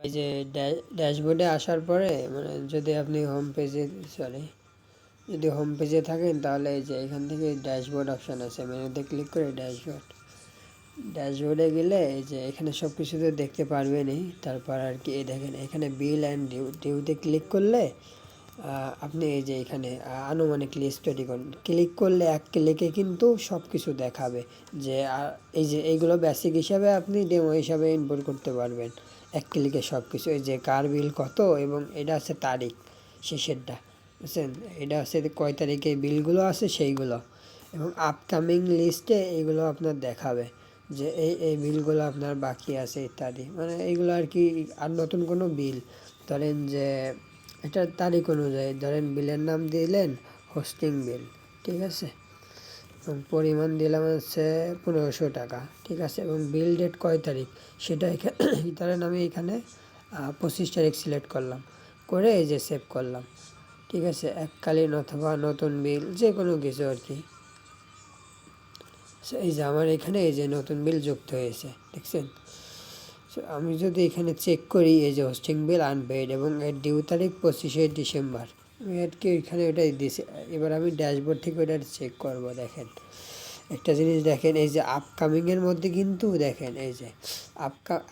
এই যে ড্যাশবোর্ডে আসার পরে মানে যদি আপনি হোম পেজে থাকেন তাহলে এই যে এখান থেকে ড্যাশবোর্ড অপশান আছে, মেনুতে ক্লিক করে ড্যাশবোর্ডে গেলে এই যে এখানে সব কিছু তো দেখতে পারবেনই। তারপর আর কি এই দেখেন এখানে বিল অ্যান্ড ডিউতে ক্লিক করলে আপনি এই যে এখানে আনুমানিক লিস্ট তৈরি করেন, ক্লিক করলে এক ক্লিকে কিন্তু সব কিছু দেখাবে যে এই যে এইগুলো বেসিক হিসাবে আপনি ডেমো হিসাবে ইনপুট করতে পারবেন এক ক্লিকে সব কিছু। এই যে কার বিল কত এবং এটা আছে তারিখ শেষেরটা, বুঝছেন, এটা আছে কয় তারিখে বিলগুলো আছে সেইগুলো, এবং আপকামিং লিস্টে এইগুলো আপনার দেখাবে যে এই বিলগুলো আপনার বাকি আছে ইত্যাদি, মানে এইগুলো আর কি। আর নতুন কোনো বিল ধরেন যে এটার তারিখ অনুযায়ী ধরেন বিলের নাম দিলেন হোস্টিং বিল, ঠিক আছে, এবং পরিমাণ দিলাম হচ্ছে 1500 টাকা, ঠিক আছে, এবং বিল ডেট কয় তারিখ সেটা এখানে ধরেন আমি এখানে 25 তারিখ সিলেক্ট করলাম, করে এই যে সেভ করলাম, ঠিক আছে, এককালীন অথবা নতুন বিল যে কোনো কিছু আর কি। এই যে আমার এখানে এই যে নতুন বিল যুক্ত হয়েছে, দেখছেন। আমি যদি এখানে চেক করি এই যে হোস্টিং বিল আনপেইড এবং এর ডিউ তারিখ 25শে ডিসেম্বর, আমি আর কি ওইখানে ওটাই দিয়েছি। এবার আমি ড্যাশবোর্ড থেকে ওটা চেক করব। দেখেন একটা জিনিস দেখেন, এই যে আপকামিংয়ের মধ্যে কিন্তু দেখেন এই যে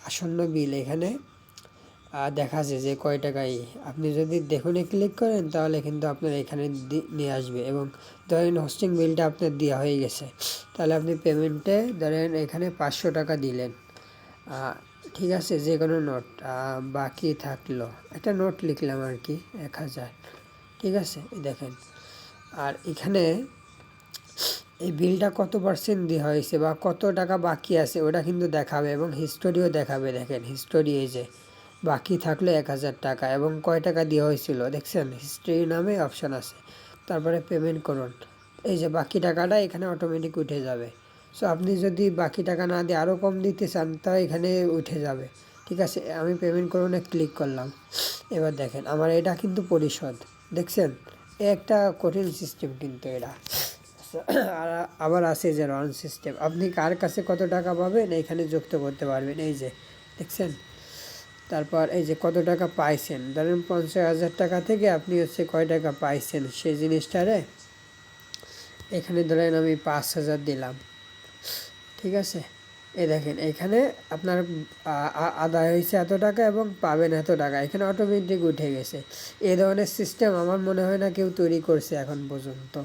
আসন্ন বিল এখানে দেখা আছে যে কয় টাকায়। আপনি যদি দেখুনে ক্লিক করেন তাহলে কিন্তু আপনার এখানে নিয়ে আসবে, এবং ধরেন হোস্টিং বিলটা আপনার দেওয়া হয়ে গেছে, তাহলে আপনি পেমেন্টে ধরেন এখানে 500 টাকা দিলেন, ঠিক আছে, যে কোনো নোট বাকি থাকলো একটা নোট লিখলাম আর কি 1000, ঠিক আছে, দেখেন। আর এখানে এই বিলটা কত পার্সেন্ট দেওয়া হয়েছে বা কত টাকা বাকি আছে ওটা কিন্তু দেখাবে, এবং হিস্টোরিও দেখাবে। দেখেন হিস্টোরি এই যে বাকি থাকলো 1000 টাকা এবং কয় টাকা দেওয়া হয়েছিল দেখছেন, হিস্ট্রি নামে অপশান আছে, তারপরে পেমেন্ট করুন, এই যে বাকি টাকাটা এখানে অটোমেটিক উঠে যাবে। সো আপনি যদি বাকি টাকা না দিয়ে আরও কম দিতে চান তা এখানে উঠে যাবে, ঠিক আছে। আমি পেমেন্ট করুন ক্লিক করলাম, এবার দেখেন আমার এটা কিন্তু পরিশোধ, দেখছেন, এ একটা কঠিন সিস্টেম কিন্তু এটা। আর আবার আছে যে রান সিস্টেম, আপনি কার কাছে কত টাকা পাবেন এখানে যুক্ত করতে পারবেন, এই যে দেখছেন। তারপর এই যে কত টাকা পাইছেন, ধরেন 50,000 টাকা থেকে আপনি হচ্ছে কয় টাকা পাইছেন সেই জিনিসটারে এখানে ধরেন আমি 5,000 দিলাম, ঠিক আছে। এই দেখেন এখানে আপনার আদায় হয়েছে এত টাকা এবং পাবেন এত টাকা, এখানে অটোমেটিক উঠে গেছে। এই ধরনের সিস্টেম আমার মনে হয় না কেউ তৈরি করছে এখন পর্যন্ত।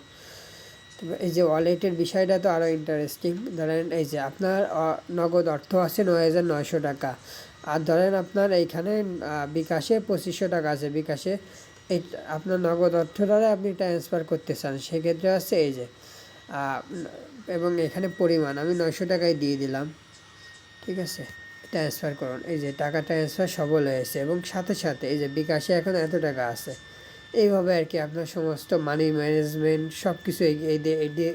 এই যে ওয়ালেটের বিষয়টা তো আরও ইন্টারেস্টিং। ধরেন এই যে আপনার নগদ অর্থ আছে 9,900 টাকা, আর ধরেন আপনার এইখানে বিকাশে 2500 টাকা আছে, বিকাশে এই আপনার নগদ অর্থটা আপনি ট্রান্সফার করতে চান, সেক্ষেত্রে আছে এই যে এবং এখানে পরিমাণ আমি 900 টাকায় দিয়ে দিলাম, ঠিক আছে, ট্রান্সফার করুন, এই যে টাকা ট্রান্সফার সফল হয়েছে এবং সাথে সাথে এই যে বিকাশে এখন এত টাকা আছে। এইভাবে আর কি আপনার সমস্ত মানি ম্যানেজমেন্ট সব কিছু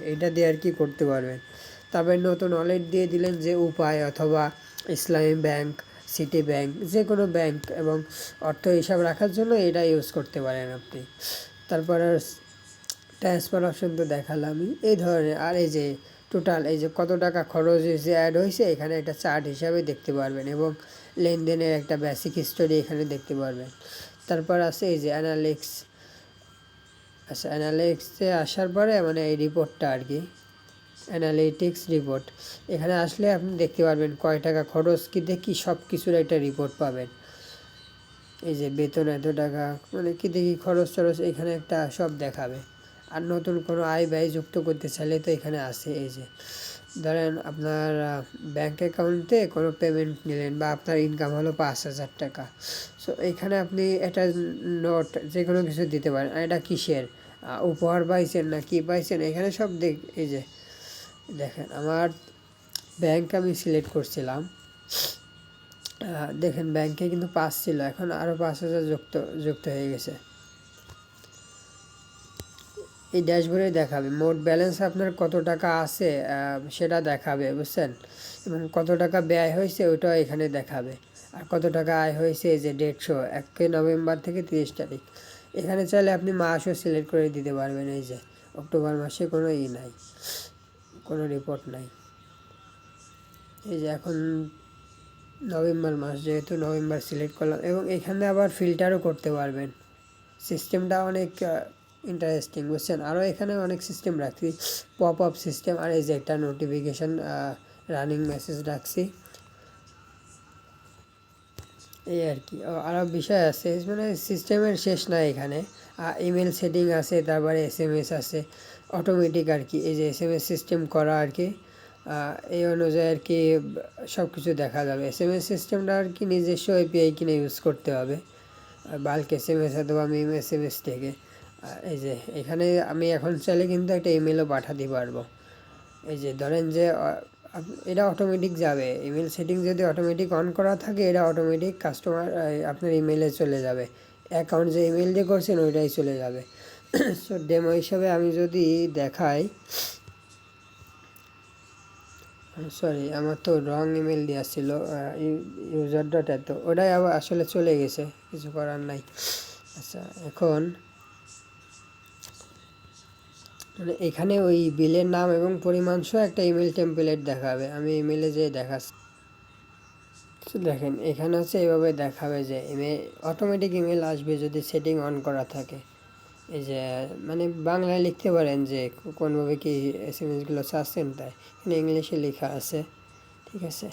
এইটা দিয়ে আর কি করতে পারবেন। তারপরে নতুন ওয়ালেট দিয়ে দিলেন যে উপায়, অথবা ইসলামী ব্যাংক, সিটি ব্যাংক, যে কোনো ব্যাংক, এবং অর্থ হিসাব রাখার জন্য এটা ইউজ করতে পারেন আপনি। তারপর ট্রান্সফার অপশন তো দেখালামই এই ধরনের। আর এই যে টোটাল এই যে কত টাকা খরচ হয়েছে অ্যাড হয়েছে এখানে একটা চার্ট হিসাবে দেখতে পারবেন, এবং লেনদেনের একটা বেসিক হিস্টোরি এখানে দেখতে পারবেন। তারপর আছে এই যে অ্যানালিক্স, আচ্ছা অ্যানালিক্সে আসার পরে মানে এই রিপোর্টটা আর কি, অ্যানালিটিক্স রিপোর্ট, এখানে আসলে আপনি দেখতে পারবেন কয় টাকা খরচ কি দেখি সব কিছুর একটা রিপোর্ট পাবেন। এই যে বেতন এত টাকা, মানে কি দেখি খরচ টরচ এখানে একটা সব দেখাবে। আর নতুন কোনো আয় ব্যয় যুক্ত করতে চাইলে তো এখানে আসে, এই যে ধরেন আপনার ব্যাঙ্ক অ্যাকাউন্টে কোনো পেমেন্ট নিলেন বা আপনার ইনকাম হলো 5,000 টাকা, সো এখানে আপনি একটা নোট যে কোনো কিছু দিতে পারেন, আর এটা কিসের উপহার পাইছেন না কি পাইছেন এখানে সব এই যে দেখেন আমার ব্যাংক আমি সিলেক্ট করছিলাম, দেখেন ব্যাংকে কিন্তু 5 ছিল, এখন আরও 5,000 যুক্ত হয়ে গেছে। এই ড্যাশবোর্ডে দেখাবে মোট ব্যালেন্স আপনার কত টাকা আছে সেটা দেখাবে, বুঝছেন, এবং কত টাকা ব্যয় হয়েছে ওটাও এখানে দেখাবে। আর কত টাকা আয় হয়েছে এই যে 1 নভেম্বর থেকে 30 তারিখ, এখানে চাইলে আপনি মাসও সিলেক্ট করে দিতে পারবেন। এই যে অক্টোবর মাসে কোনো নাই, কোনো রিপোর্ট নাই। এই যে এখন নভেম্বর মাস, যেহেতু নভেম্বর সিলেক্ট করলাম, এবং এখানে আবার ফিল্টারও করতে পারবেন। সিস্টেমটা অনেক ইন্টারেস্টিং, বুঝছেন। আরও এখানে অনেক সিস্টেম রাখছি, পপ আপ সিস্টেম, আর এই যে একটা নোটিফিকেশান রানিং মেসেজ রাখছি, এই আর কি। আরও বিষয় আছে, মানে সিস্টেমের শেষ নাই এখানে। ইমেল সেটিং আছে, তারপরে SMS আছে অটোমেটিক আর কি, এই যে SMS সিস্টেম করা আর কি। এই অনুযায়ী আর কি সব কিছু দেখা যাবে। SMS সিস্টেমটা আর কি নিজস্ব API কিনে ইউজ করতে হবে, বাল্ক SMS অথবা মিম SMS থেকে। এই যে এখানে আমি এখন চাইলে কিন্তু একটা ইমেলও পাঠাতে পারবো। এই যে ধরেন যে এটা অটোমেটিক যাবে, ইমেল সেটিং যদি অটোমেটিক অন করা থাকে, এটা অটোমেটিক কাস্টমার আপনার ইমেলে চলে যাবে, অ্যাকাউন্ট যে ইমেল দিয়ে করছেন ওইটাই চলে যাবে। সো ডেমো হিসাবে আমি যদি দেখাই, সরি আমার তো রং ইমেল দেওয়া ছিল, user.eto, ওটাই আবার আসলে চলে গেছে, কিছু করার নাই। আচ্ছা, এখন মানে এখানে ওই বিলের নাম এবং পরিমাণ সহ একটা ইমেল টেমপ্লেট দেখাবে, আমি ইমেলে যে দেখাচ্ছি। তো দেখেন এখানে হচ্ছে এইভাবে দেখাবে যে অটোমেটিক ইমেল আসবে যদি সেটিং অন করা থাকে। এই যে মানে বাংলায় লিখতে পারেন যে কোনভাবে কি SMS গুলো চাচ্ছেন, তাই এখানে ইংলিশে লেখা আছে, ঠিক আছে।